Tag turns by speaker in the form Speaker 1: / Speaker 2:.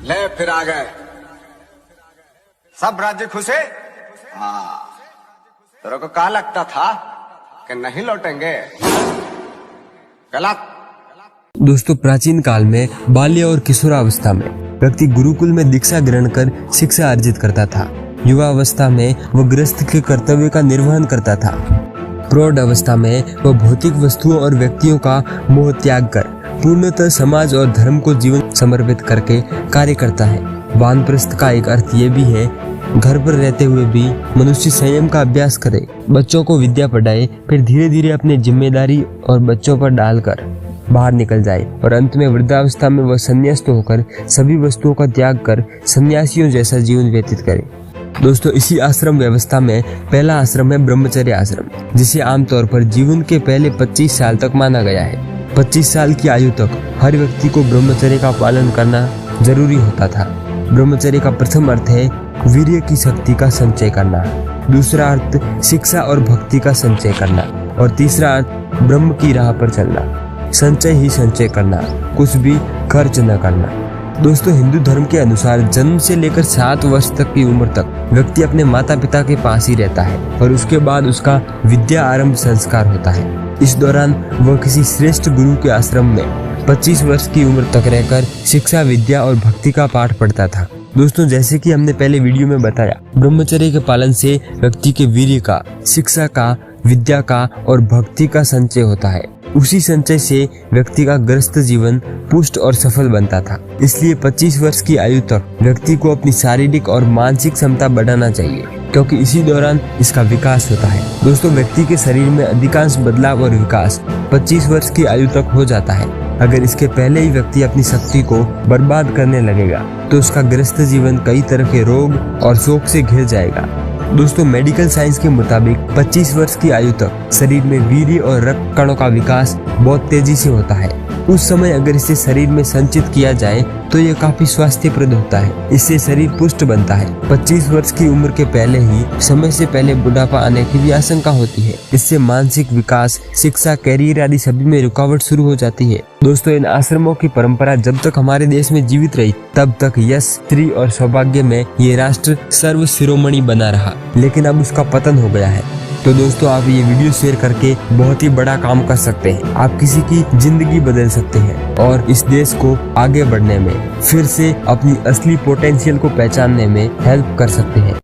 Speaker 1: ले फिर आ गए।
Speaker 2: सब राज्य खुश है।
Speaker 1: हाँ, तेरे को क्या लगता था कि नहीं लौटेंगे? गलत।
Speaker 3: दोस्तों, प्राचीन काल में बाल्य और किशोरावस्था में व्यक्ति गुरुकुल में दीक्षा ग्रहण कर शिक्षा अर्जित करता था। युवा अवस्था में वह गृहस्थ के कर्तव्य का निर्वहन करता था। प्रौढ़ अवस्था में वह भौतिक वस्तुओं और व्यक्तियों का मोह त्याग कर पूर्णतः समाज और धर्म को जीवन समर्पित करके कार्य करता है। वानप्रस्थ का एक अर्थ ये भी है, घर पर रहते हुए भी मनुष्य संयम का अभ्यास करे, बच्चों को विद्या पढ़ाए, फिर धीरे धीरे अपनी जिम्मेदारी और बच्चों पर डालकर बाहर निकल जाए और अंत में वृद्धावस्था में वह संन्यास्त होकर सभी वस्तुओं का त्याग कर सन्यासियों जैसा जीवन व्यतीत करे। दोस्तों, इसी आश्रम व्यवस्था में पहला आश्रम है ब्रह्मचर्य आश्रम, जिसे आमतौर पर जीवन के पहले 25 साल तक माना गया है। 25 साल की आयु तक हर व्यक्ति को ब्रह्मचर्य का पालन करना जरूरी होता था। ब्रह्मचर्य का प्रथम अर्थ है वीर्य की शक्ति का संचय करना, दूसरा अर्थ शिक्षा और भक्ति का संचय करना और तीसरा अर्थ ब्रह्म की राह पर चलना। संचय ही संचय करना, कुछ भी खर्च न करना। दोस्तों, हिंदू धर्म के अनुसार जन्म से लेकर 7 वर्ष तक की उम्र तक व्यक्ति अपने माता पिता के पास ही रहता है और उसके बाद उसका विद्या आरंभ संस्कार होता है। इस दौरान वह किसी श्रेष्ठ गुरु के आश्रम में 25 वर्ष की उम्र तक रहकर शिक्षा, विद्या और भक्ति का पाठ पढ़ता था। दोस्तों, जैसे कि हमने पहले वीडियो में बताया, ब्रह्मचर्य के पालन से व्यक्ति के वीर्य का, शिक्षा का, विद्या का और भक्ति का संचय होता है। उसी संचय से व्यक्ति का गृहस्थ जीवन पुष्ट और सफल बनता था। इसलिए 25 वर्ष की आयु तक व्यक्ति को अपनी शारीरिक और मानसिक क्षमता बढ़ाना चाहिए, क्योंकि इसी दौरान इसका विकास होता है। दोस्तों, व्यक्ति के शरीर में अधिकांश बदलाव और विकास 25 वर्ष की आयु तक हो जाता है। अगर इसके पहले ही व्यक्ति अपनी शक्ति को बर्बाद करने लगेगा तो उसका गृहस्थ जीवन कई तरह के रोग और शोक से घिर जाएगा। दोस्तों, मेडिकल साइंस के मुताबिक 25 वर्ष की आयु तक शरीर में वीर्य और रक्त कणों का विकास बहुत तेजी से होता है। उस समय अगर इसे शरीर में संचित किया जाए तो यह काफी स्वास्थ्यप्रद होता है। इससे शरीर पुष्ट बनता है। 25 वर्ष की उम्र के पहले ही समय से पहले बुढ़ापा आने की भी आशंका होती है। इससे मानसिक विकास, शिक्षा, कैरियर आदि सभी में रुकावट शुरू हो जाती है। दोस्तों, इन आश्रमों की परंपरा जब तक हमारे देश में जीवित रही तब तक यश, श्री और सौभाग्य में ये राष्ट्र सर्व शिरोमणि बना रहा, लेकिन अब उसका पतन हो गया है। तो दोस्तों, आप ये वीडियो शेयर करके बहुत ही बड़ा काम कर सकते हैं। आप किसी की जिंदगी बदल सकते हैं और इस देश को आगे बढ़ने में, फिर से अपनी असली पोटेंशियल को पहचानने में हेल्प कर सकते हैं।